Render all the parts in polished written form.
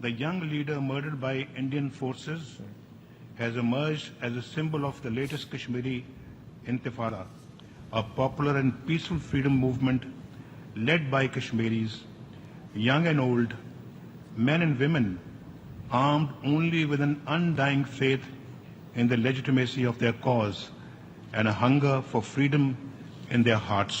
the young leader murdered by Indian forces, has emerged as a symbol of the latest Kashmiri Intifada, a popular and peaceful freedom movement led by Kashmiris, young and old, men and women, armed only with an undying faith in the legitimacy of their cause and a hunger for freedom in their hearts.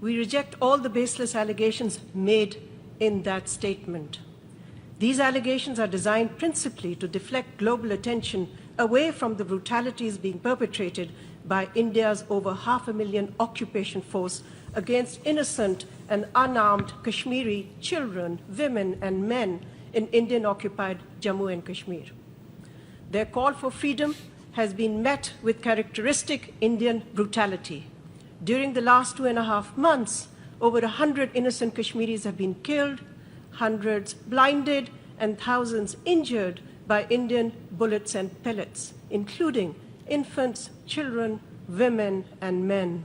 We reject all the baseless allegations made in that statement. These allegations are designed principally to deflect global attention away from the brutalities being perpetrated by India's over 500,000 occupation force against innocent and unarmed Kashmiri children, women, and men in Indian-occupied Jammu and Kashmir. Their call for freedom has been met with characteristic Indian brutality. During the last 2.5 months, over 100 innocent Kashmiris have been killed, hundreds blinded, and thousands injured by Indian bullets and pellets, including infants, children, women, and men.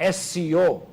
SCO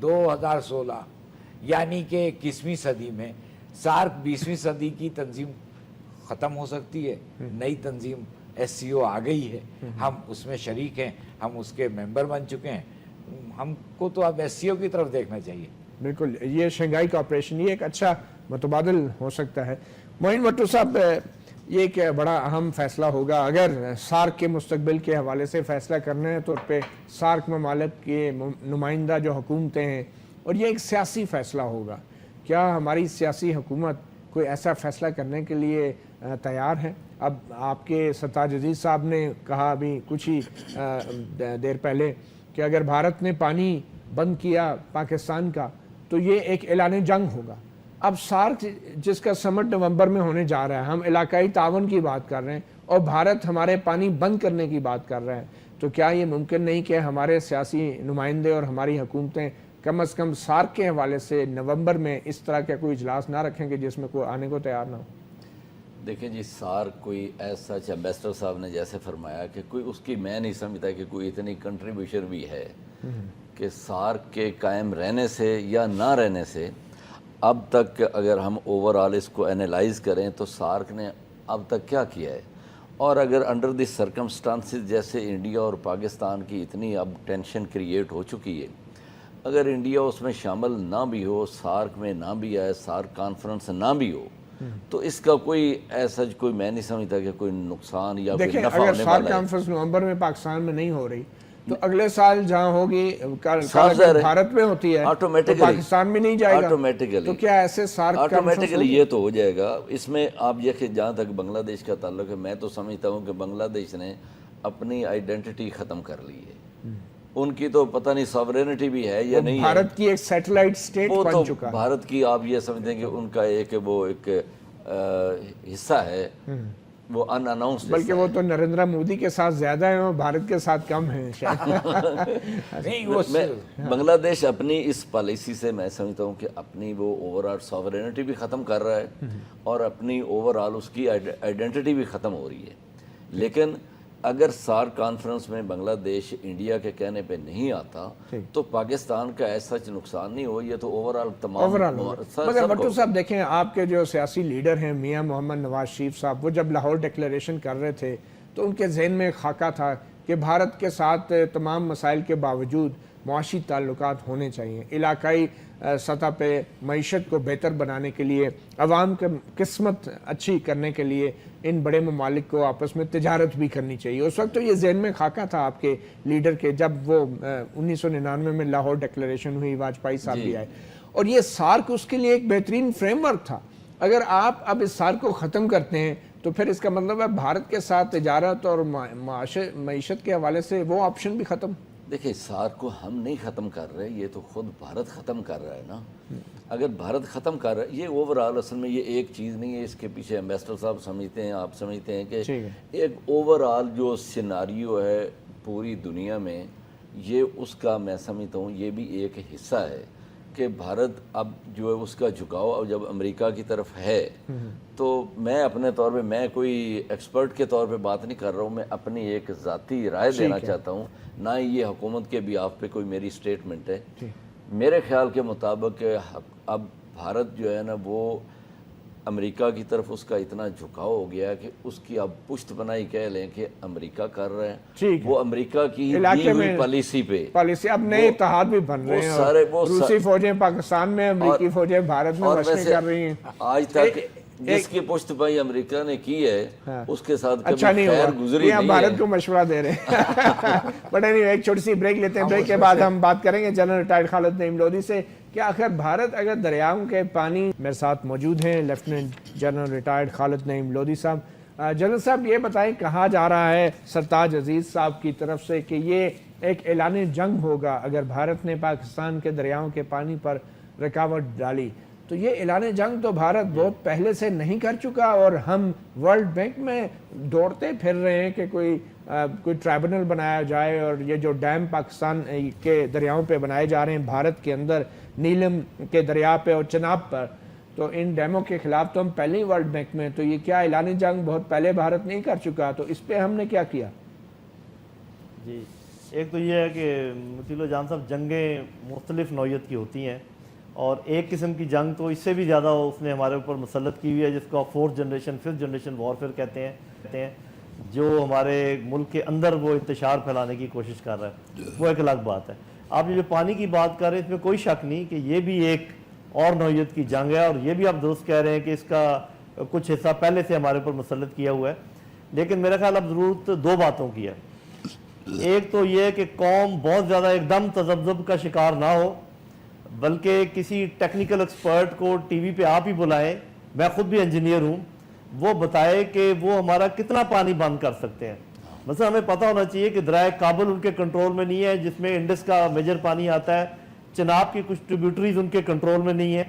2016 یعنی کہ 21ویں صدی میں SAARC 20ویں صدی کی تنظیم ختم ہو سکتی ہے, نئی تنظیم SCO آ گئی ہے, ہم اس میں شریک ہیں, ہم اس کے ممبر بن چکے ہیں, ہم کو تو اب SCO کی طرف دیکھنا چاہیے. بالکل, یہ شنگھائی کوآپریشن یہ ایک اچھا متبادل ہو سکتا ہے. معین بھٹو صاحب, یہ ایک بڑا اہم فیصلہ ہوگا اگر سارک کے مستقبل کے حوالے سے فیصلہ کرنے طور پہ سارک ممالک کے نمائندہ جو حکومتیں ہیں, اور یہ ایک سیاسی فیصلہ ہوگا. کیا ہماری سیاسی حکومت کوئی ایسا فیصلہ کرنے کے لیے تیار ہے؟ اب آپ کے سرتاج عزیز صاحب نے کہا ابھی کچھ ہی دیر پہلے کہ اگر بھارت نے پانی بند کیا پاکستان کا تو یہ ایک اعلان جنگ ہوگا. اب سارک جس کا سمٹ نومبر میں ہونے جا رہا ہے, ہم علاقائی تعاون کی بات کر رہے ہیں اور بھارت ہمارے پانی بند کرنے کی بات کر رہا ہے, تو کیا یہ ممکن نہیں کہ ہمارے سیاسی نمائندے اور ہماری حکومتیں کم از کم سارک کے حوالے سے نومبر میں اس طرح کا کوئی اجلاس نہ رکھیں کہ جس میں کوئی آنے کو تیار نہ ہو؟ دیکھیں جی, سارک کوئی ایسا ایمبیسڈر صاحب نے جیسے فرمایا کہ کوئی اس کی میں نہیں سمجھتا کہ کوئی اتنی کنٹریبیوشن بھی ہے کہ سارک کے قائم رہنے سے یا نہ رہنے سے اب تک اگر ہم اوور آل اس کو انالائز کریں تو سارک نے اب تک کیا کیا ہے, اور اگر انڈر دی سرکمسٹانسز جیسے انڈیا اور پاکستان کی اتنی اب ٹینشن کریٹ ہو چکی ہے, اگر انڈیا اس میں شامل نہ بھی ہو, سارک میں نہ بھی آئے, سارک کانفرنس نہ بھی ہو, تو اس کا کوئی ایسا کوئی میں نہیں سمجھتا کہ کوئی نقصان یا کوئی نفع اگر ہونے سارک والا ہے. کانفرنس نومبر میں پاکستان میں نہیں ہو رہی تو اگلے سال جہاں ہوگی بھارت میں ہوتی ہے تو پاکستان میں نہیں جائے گا, تو کیا ایسے سارک آٹومیٹکلی یہ تو ہو جائے گا. اس میں آپ یہ کہ جہاں تک بنگلہ دیش کا تعلق ہے, میں تو سمجھتا ہوں کہ بنگلہ دیش نے اپنی آئیڈینٹی ختم کر لی ہے. ان کی تو پتہ نہیں ساورینٹی بھی ہے یا نہیں ہے, بھارت کی ایک سیٹلائٹ سٹیٹ بن چکا ہے. بھارت کی آپ یہ سمجھتے ہیں کہ ان کا ایک وہ ایک حصہ ہے, وہ ان اناؤنسڈ, بلکہ وہ تو نریندر مودی کے ساتھ زیادہ ہیں اور بھارت کے ساتھ کم ہیں شاید. بنگلہ دیش اپنی اس پالیسی سے میں سمجھتا ہوں کہ اپنی وہ اوور آل ساورینٹی بھی ختم کر رہا ہے اور اپنی اوور آل اس کی آئیڈینٹی بھی ختم ہو رہی ہے. لیکن اگر سارک کانفرنس میں بنگلہ دیش انڈیا کے کہنے پہ نہیں آتا تو پاکستان کا ایسا نقصان نہیں ہو, یہ تو اوور آل تمام. مگر بھٹو صاحب دیکھیں, آپ کے جو سیاسی لیڈر ہیں میاں محمد نواز شریف صاحب, وہ جب لاہور ڈکلیریشن کر رہے تھے تو ان کے ذہن میں خاکہ تھا کہ بھارت کے ساتھ تمام مسائل کے باوجود معاشی تعلقات ہونے چاہیے, علاقائی سطح پہ معیشت کو بہتر بنانے کے لیے, عوام کی قسمت اچھی کرنے کے لیے ان بڑے ممالک کو آپس میں تجارت بھی کرنی چاہیے. اس وقت تو یہ ذہن میں خاکہ تھا آپ کے لیڈر کے, جب وہ 1999 میں لاہور ڈکلیریشن ہوئی, واجپئی صاحب بھی آئے, اور یہ سارک اس کے لیے ایک بہترین فریم ورک تھا. اگر آپ اب اس سارک کو ختم کرتے ہیں تو پھر اس کا مطلب ہے بھارت کے ساتھ تجارت اور معیشت کے حوالے سے وہ آپشن بھی ختم. دیکھیں, سارک کو ہم نہیں ختم کر رہے, یہ تو خود بھارت ختم کر رہا ہے نا. اگر بھارت ختم کر رہا ہے, یہ اوور آل اصل میں یہ ایک چیز نہیں ہے, اس کے پیچھے ایمبیسڈر صاحب سمجھتے ہیں, آپ سمجھتے ہیں کہ ایک اوور آل جو سیناریو ہے پوری دنیا میں, یہ اس کا میں سمجھتا ہوں یہ بھی ایک حصہ ہے کہ بھارت اب جو ہے اس کا جھکاؤ اب جب امریکہ کی طرف ہے, تو میں اپنے طور پہ, میں کوئی ایکسپرٹ کے طور پہ بات نہیں کر رہا ہوں, میں اپنی ایک ذاتی رائے دینا چاہتا ہوں, نہ یہ حکومت کے بھی آپ پہ کوئی میری سٹیٹمنٹ ہے. میرے خیال کے مطابق اب بھارت جو ہے نا وہ امریکہ کی طرف اس کا اتنا جھکاؤ ہو گیا کہ اس کی اب پشت بنائی کہہ لیں کہ امریکہ کر رہے ہیں, وہ امریکہ کی دی ہوئی پالیسی پہ اب نئے اتحاد بھی بن رہے ہیں, روسی فوجیں پاکستان میں, امریکی فوجیں بھارت میں مشقیں کر رہی ہیں. آج تک جس کی پشت پائی امریکہ نے کی ہے اس کے ساتھ کبھی خیر گزری نہیں ہے. بھارت کو مشورہ دے رہے ہیں. بٹ ایک چھوٹی سی بریک لیتے ہیں, بریک کے بعد ہم بات کریں گے جنرل ریٹائرڈ خالد نعیم لودھی سے کہ آخر بھارت اگر دریاؤں کے پانی. میرے ساتھ موجود ہیں لیفٹیننٹ جنرل ریٹائرڈ خالد نعیم لودھی صاحب. جنرل صاحب یہ بتائیں, کہا جا رہا ہے سرتاج عزیز صاحب کی طرف سے کہ یہ ایک اعلان جنگ ہوگا اگر بھارت نے پاکستان کے دریاؤں کے پانی پر رکاوٹ ڈالی, تو یہ اعلان جنگ تو بھارت بہت پہلے سے نہیں کر چکا, اور ہم ورلڈ بینک میں دوڑتے پھر رہے ہیں کہ کوئی ٹرائبونل بنایا جائے, اور یہ جو ڈیم پاکستان کے دریاؤں پہ بنائے جا رہے ہیں بھارت کے اندر, نیلم کے دریا پہ اور چناب پر, تو ان ڈیموں کے خلاف تو ہم پہلے ہی ورلڈ بینک میں, تو یہ کیا اعلان جنگ بہت پہلے بھارت نہیں کر چکا, تو اس پہ ہم نے کیا کیا؟ جی, ایک تو یہ ہے کہ مطیع اللہ جان صاحب, جنگیں مختلف نوعیت کی ہوتی ہیں, اور ایک قسم کی جنگ تو اس سے بھی زیادہ اس نے ہمارے اوپر مسلط کی ہوئی ہے، جس کو آپ 4th generation 5th generation warfare کہتے ہیں، جو ہمارے ملک کے اندر وہ انتشار پھیلانے کی کوشش کر رہا ہے، وہ ایک الگ بات ہے۔ آپ جو پانی کی بات کر رہے ہیں اس میں کوئی شک نہیں کہ یہ بھی ایک اور نوعیت کی جنگ ہے، اور یہ بھی آپ درست کہہ رہے ہیں کہ اس کا کچھ حصہ پہلے سے ہمارے اوپر مسلط کیا ہوا ہے، لیکن میرا خیال اب ضرورت 2 باتوں کی ہے۔ ایک تو یہ کہ قوم بہت زیادہ ایک دم تذبذب کا شکار نہ ہو، بلکہ کسی ٹیکنیکل ایکسپرٹ کو ٹی وی پہ آپ ہی بلائیں، میں خود بھی انجینئر ہوں، وہ بتائے کہ وہ ہمارا کتنا پانی بند کر سکتے ہیں۔ مثلا ہمیں پتہ ہونا چاہیے کہ دریائے کابل ان کے کنٹرول میں نہیں ہے، جس میں انڈس کا میجر پانی آتا ہے، چناب کی کچھ ٹریبیوٹریز ان کے کنٹرول میں نہیں ہے،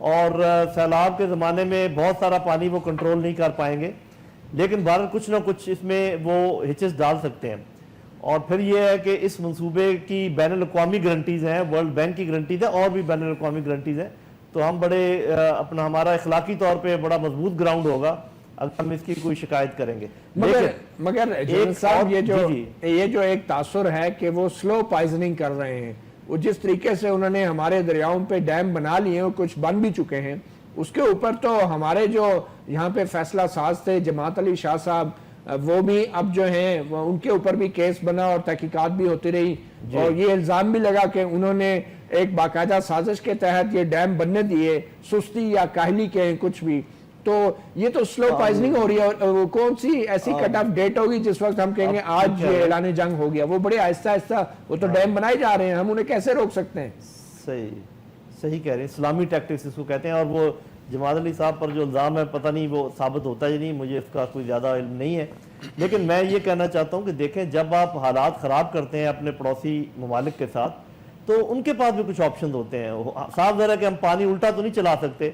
اور سیلاب کے زمانے میں بہت سارا پانی وہ کنٹرول نہیں کر پائیں گے، لیکن بہرحال کچھ نہ کچھ اس میں وہ ہچز ڈال سکتے ہیں۔ اور پھر یہ ہے کہ اس منصوبے کی بین الاقوامی گارنٹیز ہیں، ورلڈ بینک کی گارنٹیز ہیں، اور بھی بین الاقوامی گارنٹیز ہیں، تو ہم بڑے ہمارا اخلاقی طور پہ بڑا مضبوط گراؤنڈ ہوگا اگر ہم اس کی کوئی شکایت کریں گے۔ مگر جنرل صاحب یہ جو ایک تاثر ہے کہ وہ سلو پائزننگ کر رہے ہیں، وہ جس طریقے سے انہوں نے ہمارے دریاؤں پہ ڈیم بنا لیے ہیں، کچھ بن بھی چکے ہیں، اس کے اوپر تو ہمارے جو یہاں پہ فیصلہ ساز تھے جماعت علی شاہ صاحب، وہ بھی اب جو ہیں ان کے اوپر بھی کیس بنا اور تحقیقات بھی ہوتی رہی، اور یہ الزام بھی لگا کہ انہوں نے ایک باقاعدہ سازش کے تحت یہ ڈیم بننے دیے، سستی یا کاہلی کے کچھ بھی، تو یہ تو سلو پائزننگ ہو رہی ہے۔ اور وہ کون سی ایسی کٹ آف ڈیٹ ہوگی جس وقت ہم کہیں گے آج یہ اعلان جنگ ہو گیا؟ وہ بڑے آہستہ آہستہ وہ تو ڈیم بنائے جا رہے ہیں، ہم انہیں کیسے روک سکتے ہیں؟ صحیح کہہ رہے ہیں، اسلامی ٹیکٹکس اس کو کہتے ہیں، اور وہ جماعت علی صاحب پر جو الزام ہے پتہ نہیں وہ ثابت ہوتا ہے یا نہیں، مجھے اس کا کوئی زیادہ علم نہیں ہے، لیکن میں یہ کہنا چاہتا ہوں کہ دیکھیں جب آپ حالات خراب کرتے ہیں اپنے پڑوسی ممالک کے ساتھ تو ان کے پاس بھی کچھ آپشنز ہوتے ہیں۔ صاف ظاہر ہے کہ ہم پانی الٹا تو نہیں چلا سکتے،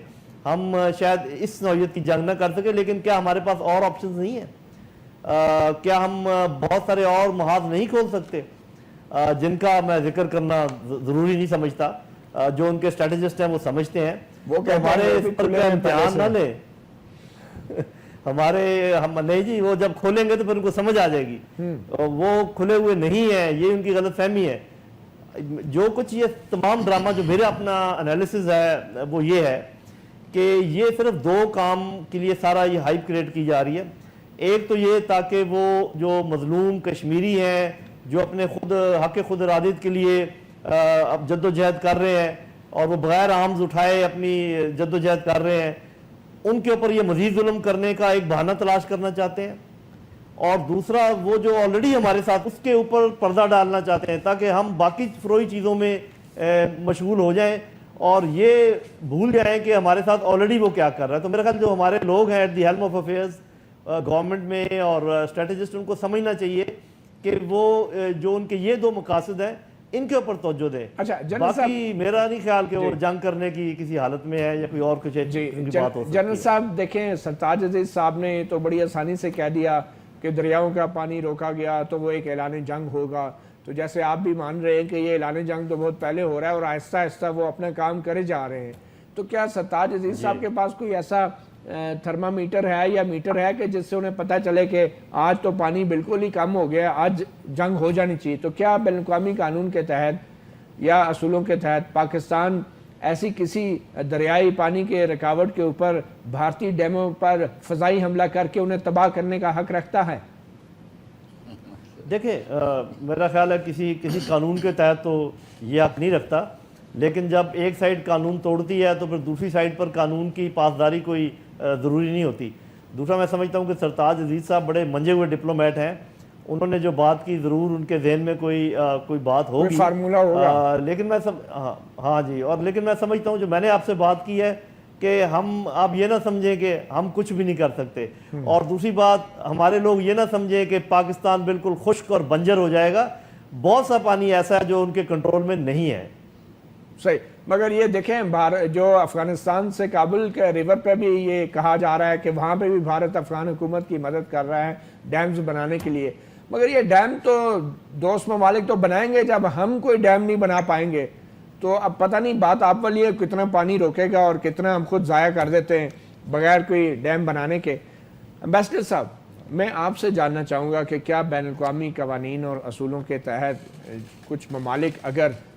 ہم شاید اس نوعیت کی جنگ نہ کر سکے، لیکن کیا ہمارے پاس اور آپشنز نہیں ہیں؟ کیا ہم بہت سارے اور محاذ نہیں کھول سکتے جن کا میں ذکر کرنا ضروری نہیں سمجھتا، جو ان کے اسٹریٹجسٹ ہیں وہ سمجھتے ہیں، وہ کہ ہمارے اس پر امتحان نہ لیں، ہم نہیں جی، وہ جب کھولیں گے تو پھر ان کو سمجھ آ جائے گی، وہ کھلے ہوئے نہیں ہیں، یہ ان کی غلط فہمی ہے۔ جو کچھ یہ تمام ڈرامہ جو میرا اپنا انالیسز ہے وہ یہ ہے کہ یہ صرف 2 کام کے لیے سارا یہ ہائپ کریٹ کی جا رہی ہے۔ ایک تو یہ تاکہ وہ جو مظلوم کشمیری ہیں جو اپنے حق خود ارادیت کے لیے اب جد و جہد کر رہے ہیں اور وہ بغیر آرمز اٹھائے اپنی جد و جہد کر رہے ہیں، ان کے اوپر یہ مزید ظلم کرنے کا ایک بہانہ تلاش کرنا چاہتے ہیں، اور دوسرا وہ جو آلریڈی ہمارے ساتھ اس کے اوپر پردہ ڈالنا چاہتے ہیں تاکہ ہم باقی فروئی چیزوں میں مشغول ہو جائیں اور یہ بھول جائیں کہ ہمارے ساتھ آلریڈی وہ کیا کر رہا ہے۔ تو میرا خیال جو ہمارے لوگ ہیں at the helm of affairs government میں اور اسٹریٹجسٹ، ان کو سمجھنا چاہیے کہ وہ جو ان کے یہ 2 مقاصد ہیں ان کے اوپر توجہ دیں۔ باقی میرا نہیں خیال کہ وہ جنگ کرنے کی کسی حالت میں ہے یا کوئی اور کچھ بات ہو سکتی ہے۔ جنرل صاحب دیکھیں، سرتاج عزیز صاحب نے تو بڑی آسانی سے کہہ دیا کہ دریاؤں کا پانی روکا گیا تو وہ ایک اعلان جنگ ہوگا، تو جیسے آپ بھی مان رہے ہیں کہ یہ اعلان جنگ تو بہت پہلے ہو رہا ہے اور آہستہ آہستہ وہ اپنا کام کرے جا رہے ہیں، تو کیا سرتاج عزیز صاحب کے پاس کوئی ایسا تھرمامیٹر ہے یا میٹر ہے کہ جس سے انہیں پتہ چلے کہ آج تو پانی بالکل ہی کم ہو گیا، آج جنگ ہو جانی چاہیے؟ تو کیا بین الاقوامی قانون کے تحت یا اصولوں کے تحت پاکستان ایسی کسی دریائی پانی کے رکاوٹ کے اوپر بھارتی ڈیموں پر فضائی حملہ کر کے انہیں تباہ کرنے کا حق رکھتا ہے؟ دیکھیں میرا خیال ہے کسی قانون کے تحت تو یہ حق نہیں رکھتا، لیکن جب ایک سائڈ قانون توڑتی ہے تو پھر دوسری سائڈ پر قانون کی پاسداری کوئی ضروری نہیں ہوتی۔ دوسرا میں سمجھتا ہوں کہ سرتاج عزیز صاحب بڑے منجے ہوئے ڈپلومیٹ ہیں، انہوں نے جو بات کی ضرور ان کے ذہن میں کوئی بات ہوگی، فارمولہ ہوگا، لیکن میں ہاں جی، اور لیکن میں سمجھتا ہوں جو میں نے آپ سے بات کی ہے کہ ہم آپ یہ نہ سمجھیں کہ ہم کچھ بھی نہیں کر سکتے، اور دوسری بات ہمارے لوگ یہ نہ سمجھیں کہ پاکستان بالکل خشک اور بنجر ہو جائے گا، بہت سا پانی ایسا ہے جو ان کے کنٹرول میں نہیں ہے۔ صحیح، مگر یہ دیکھیں جو افغانستان سے کابل کے ریور پہ بھی یہ کہا جا رہا ہے کہ وہاں پہ بھی بھارت افغان حکومت کی مدد کر رہا ہے ڈیمز بنانے کے لیے، مگر یہ ڈیم تو دوست ممالک تو بنائیں گے، جب ہم کوئی ڈیم نہیں بنا پائیں گے تو اب پتہ نہیں بات آپ والی ہے کتنا پانی روکے گا اور کتنا ہم خود ضائع کر دیتے ہیں بغیر کوئی ڈیم بنانے کے۔ امبیسڈر صاحب، میں آپ سے جاننا چاہوں گا کہ کیا بین الاقوامی قوانین اور اصولوں کے تحت کچھ ممالک اگر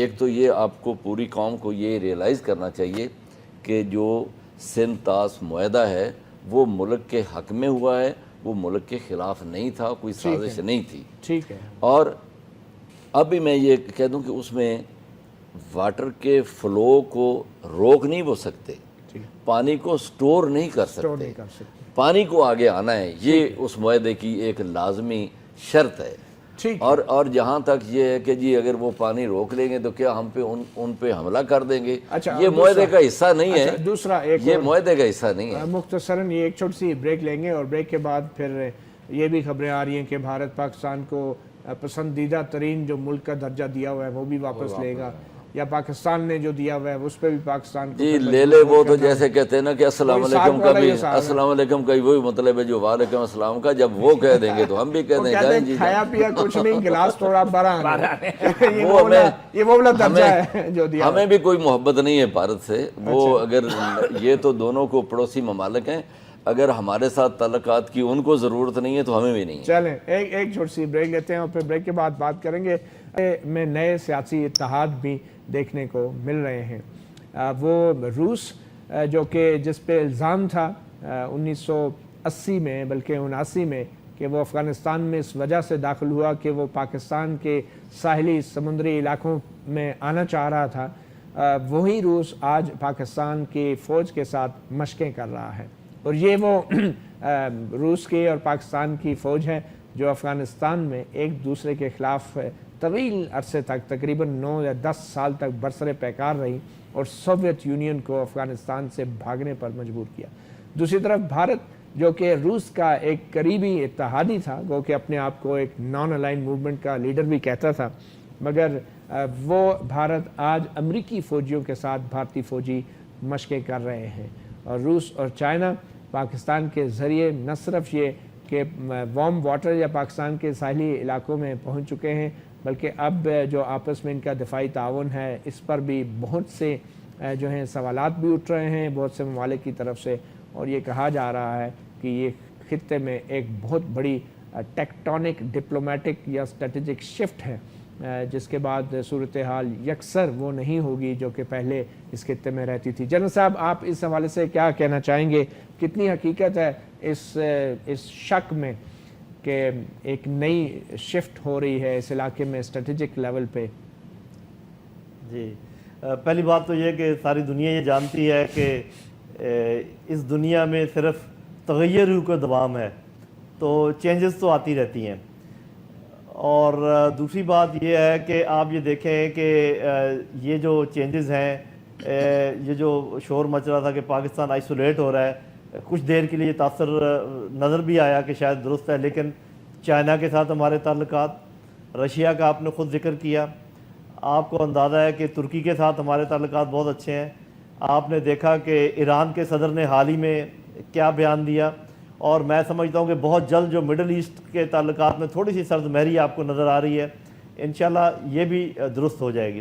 ایک تو یہ آپ کو پوری قوم کو یہ ریئلائز کرنا چاہیے کہ جو سندھ طاس معاہدہ ہے وہ ملک کے حق میں ہوا ہے، وہ ملک کے خلاف نہیں تھا، کوئی سازش نہیں تھی. ٹھیک ہے. اور اب بھی میں یہ کہہ دوں کہ اس میں واٹر کے فلو کو روک نہیں وہ سکتے، پانی کو سٹور نہیں کر سکتے، پانی کو آگے آنا ہے، یہ اس معاہدے کی ایک لازمی شرط ہے. اور جہاں تک یہ ہے کہ جی اگر وہ پانی روک لیں گے تو کیا ہم پہ ان پہ حملہ کر دیں گے، یہ معاہدے کا حصہ نہیں ہے. دوسرا یہ معاہدے کا حصہ نہیں ہے. مختصراً یہ ایک چھوٹی سی بریک لیں گے اور بریک کے بعد پھر یہ بھی خبریں آ رہی ہیں کہ بھارت پاکستان کو پسندیدہ ترین جو ملک کا درجہ دیا ہوا ہے وہ بھی واپس لے گا، یا پاکستان نے جو دیا ہوا ہے اس پہ بھی پاکستان کو جی لے لے. وہ تو جیسے کہتے ہیں نا کہ السلام علیکم کا بھی، السلام علیکم کا وہی مطلب ہے جو وعلیکم السلام کا، جب وہ کہہ دیں گے تو ہم بھی کہہ دیں گے جی کھایا پیا کچھ نہیں، گلاس تھوڑا بڑا یہ وہ والا درجہ ہے جو دیا. ہمیں بھی کوئی محبت نہیں ہے بھارت سے، وہ اگر یہ تو دونوں کو پڑوسی ممالک ہیں، اگر ہمارے ساتھ تعلقات کی ان کو ضرورت نہیں ہے تو ہمیں بھی نہیں ہے. چلیں ایک چھوٹی سی بریک لیتے ہیں اور پھر بریک کے بعد بات کریں گے. میں نئے سیاسی اتحاد بھی دیکھنے کو مل رہے ہیں. وہ روس جو کہ جس پہ الزام تھا 1980 میں بلکہ 79 میں کہ وہ افغانستان میں اس وجہ سے داخل ہوا کہ وہ پاکستان کے ساحلی سمندری علاقوں میں آنا چاہ رہا تھا، وہی روس آج پاکستان کی فوج کے ساتھ مشقیں کر رہا ہے. اور یہ وہ روس کی اور پاکستان کی فوج ہے جو افغانستان میں ایک دوسرے کے خلاف طویل عرصے تک تقریباً 9 یا 10 سال تک برسر پیکار رہی اور سوویت یونین کو افغانستان سے بھاگنے پر مجبور کیا. دوسری طرف بھارت جو کہ روس کا ایک قریبی اتحادی تھا، گو کہ اپنے آپ کو ایک نان الائن موومنٹ کا لیڈر بھی کہتا تھا، مگر وہ بھارت آج امریکی فوجیوں کے ساتھ بھارتی فوجی مشقیں کر رہے ہیں. اور روس اور چائنا پاکستان کے ذریعے نہ صرف یہ کہ وارم واٹر یا پاکستان کے ساحلی علاقوں میں پہنچ چکے ہیں، بلکہ اب جو آپس میں ان کا دفاعی تعاون ہے اس پر بھی بہت سے جو ہیں سوالات بھی اٹھ رہے ہیں بہت سے ممالک کی طرف سے. اور یہ کہا جا رہا ہے کہ یہ خطے میں ایک بہت بڑی ٹیکٹونک ڈپلومیٹک یا اسٹریٹجک شفٹ ہے، جس کے بعد صورتحال یکسر وہ نہیں ہوگی جو کہ پہلے اس خطے میں رہتی تھی. جنرل صاحب آپ اس حوالے سے کیا کہنا چاہیں گے؟ کتنی حقیقت ہے اس شک میں کہ ایک نئی شفٹ ہو رہی ہے اس علاقے میں اسٹریٹجک لیول پہ؟ جی پہلی بات تو یہ کہ ساری دنیا یہ جانتی ہے کہ اس دنیا میں صرف تغیر کا دوام ہے، تو چینجز تو آتی رہتی ہیں. اور دوسری بات یہ ہے کہ آپ یہ دیکھیں کہ یہ جو چینجز ہیں، یہ جو شور مچ رہا تھا کہ پاکستان آئسولیٹ ہو رہا ہے، کچھ دیر کے لیے تاثر نظر بھی آیا کہ شاید درست ہے، لیکن چائنا کے ساتھ ہمارے تعلقات، رشیا کا آپ نے خود ذکر کیا، آپ کو اندازہ ہے کہ ترکی کے ساتھ ہمارے تعلقات بہت اچھے ہیں. آپ نے دیکھا کہ ایران کے صدر نے حال ہی میں کیا بیان دیا، اور میں سمجھتا ہوں کہ بہت جلد جو مڈل ایسٹ کے تعلقات میں تھوڑی سی سرد مہری آپ کو نظر آ رہی ہے، انشاءاللہ یہ بھی درست ہو جائے گی.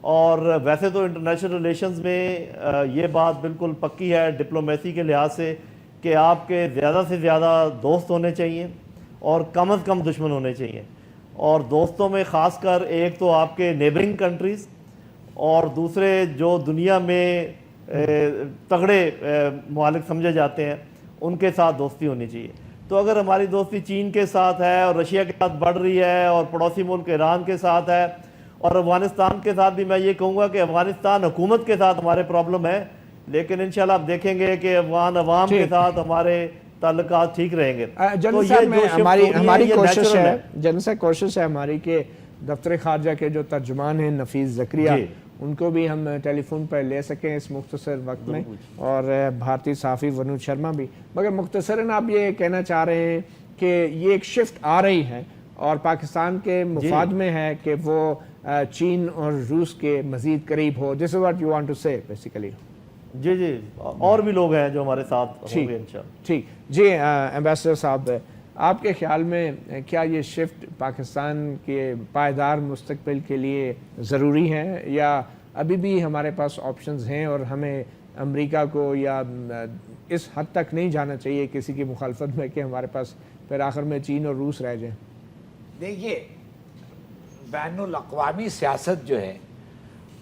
اور ویسے تو انٹرنیشنل ریلیشنز میں یہ بات بالکل پکی ہے ڈپلومیسی کے لحاظ سے کہ آپ کے زیادہ سے زیادہ دوست ہونے چاہیے اور کم از کم دشمن ہونے چاہیے. اور دوستوں میں خاص کر ایک تو آپ کے نیبرنگ کنٹریز، اور دوسرے جو دنیا میں تگڑے ممالک سمجھے جاتے ہیں ان کے ساتھ دوستی ہونی چاہیے. تو اگر ہماری دوستی چین کے ساتھ ہے اور رشیا کے ساتھ بڑھ رہی ہے اور پڑوسی ملک ایران کے ساتھ ہے، اور افغانستان کے ساتھ بھی میں یہ کہوں گا کہ افغانستان حکومت کے ساتھ ہمارے پرابلم ہے، لیکن انشاءاللہ آپ دیکھیں گے کہ افغان عوام کے ساتھ ہمارے تعلقات ٹھیک رہیں گے. جنرل صاحب ہماری کوشش ہے، جنرل صاحب کوشش ہے ہماری کہ دفتر خارجہ کے جو ترجمان ہیں نفیس زکریا، ان کو بھی ہم ٹیلی فون پر لے سکیں اس مختصر وقت میں، اور بھارتی صحافی ونود شرما بھی. مگر مختصراً آپ یہ کہنا چاہ رہے ہیں کہ یہ ایک شفٹ آ رہی ہے اور پاکستان کے مفاد میں ہے کہ وہ چین اور روس کے مزید قریب ہو. This is what you want to say basically. جی اور بھی لوگ ہیں جو ہمارے ساتھ ہوں گے انشاءاللہ. ٹھیک جی ایمبیسڈر صاحب، آپ کے خیال میں کیا یہ شفٹ پاکستان کے پائیدار مستقبل کے لیے ضروری ہے، یا ابھی بھی ہمارے پاس آپشنز ہیں اور ہمیں امریکہ کو یا اس حد تک نہیں جانا چاہیے کسی کی مخالفت میں کہ ہمارے پاس پھر آخر میں چین اور روس رہ جائیں؟ دیکھیے بین الاقوامی سیاست جو ہے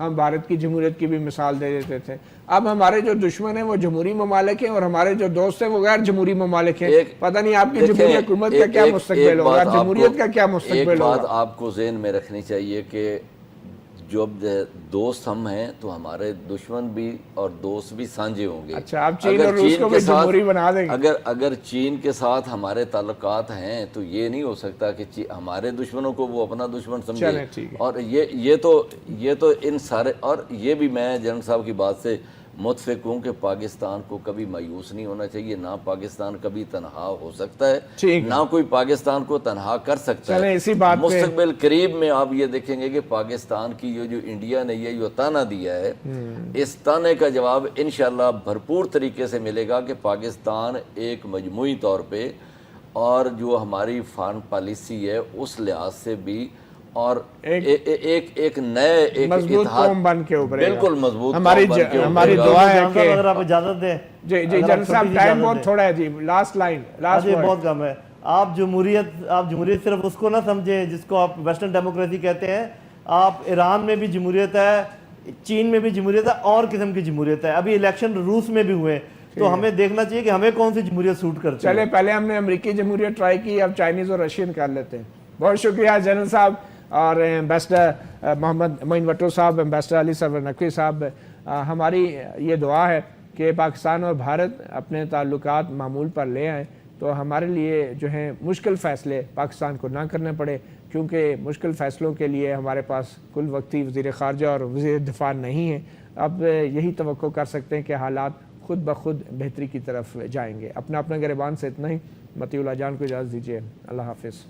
ہم بھارت کی جمہوریت کی بھی مثال دے دیتے تھے. اب ہمارے جو دشمن ہیں وہ جمہوری ممالک ہیں اور ہمارے جو دوست ہیں وہ غیر جمہوری ممالک ہیں. پتہ نہیں آپ کی جمہوری حکومت کا کیا مستقبل ہوگا, جمہوریت کا کیا مستقبل ہوگا. ایک بات آپ کو ذہن میں رکھنی چاہیے کہ جو دوست ہم ہیں تو ہمارے دشمن بھی اور دوست بھی سانجھے ہوں گے. اچھا, آپ چین اور روس کو بھی جمہوری بنا دیں گے. اگر چین کے ساتھ ہمارے تعلقات ہیں تو یہ نہیں ہو سکتا کہ ہمارے دشمنوں کو وہ اپنا دشمن سمجھے. اور یہ تو ان سارے, اور یہ بھی میں جنرل صاحب کی بات سے متفق ہوں کہ پاکستان کو کبھی مایوس نہیں ہونا چاہیے. نہ پاکستان کبھی تنہا ہو سکتا ہے, نہ کوئی پاکستان کو تنہا کر سکتا ہے. مستقبل قریب میں آپ یہ دیکھیں گے کہ پاکستان کی جو انڈیا نے یہ جو تانا دیا ہے, اس تانے کا جواب انشاءاللہ بھرپور طریقے سے ملے گا کہ پاکستان ایک مجموعی طور پہ اور جو ہماری فارن پالیسی ہے اس لحاظ سے بھی اور ایک نئے مضبوط قوم بن کے ابھرے گا. بالکل مضبوط. ہماری دعا ہے کہ اگر آپ اجازت دیں. جی جنرل صاحب ٹائم بہت تھوڑا ہے جی, لاسٹ لائن, لاسٹ ورڈ. بہت کم ہے. آپ جمہوریت صرف اس کو نہ سمجھیں جس کو آپ ویسٹرن ڈیموکریسی کہتے ہیں. آپ ایران میں بھی جمہوریت ہے, چین میں بھی جمہوریت ہے, اور قسم کی جمہوریت ہے. ابھی الیکشن روس میں بھی ہوئے, تو ہمیں دیکھنا چاہیے کہ ہمیں کون سی جمہوریت سوٹ کرتی ہے. چلے پہلے ہم نے امریکی جمہوریت ٹرائی کی, اب چائنیز اور رشین کر لیتے ہیں. بہت شکریہ جنرل صاحب اور ایمبیسڈر محمد معین بٹو صاحب, ایمبیسڈر علی سرور نقوی صاحب. ہماری یہ دعا ہے کہ پاکستان اور بھارت اپنے تعلقات معمول پر لے آئیں تو ہمارے لیے جو ہیں مشکل فیصلے پاکستان کو نہ کرنے پڑے, کیونکہ مشکل فیصلوں کے لیے ہمارے پاس کل وقتی وزیر خارجہ اور وزیر دفاع نہیں ہیں. اب یہی توقع کر سکتے ہیں کہ حالات خود بخود بہتری کی طرف جائیں گے. اپنا گریبان سے اتنا ہی. مطیع اللہ جان کو اجازت دیجیے. اللہ حافظ.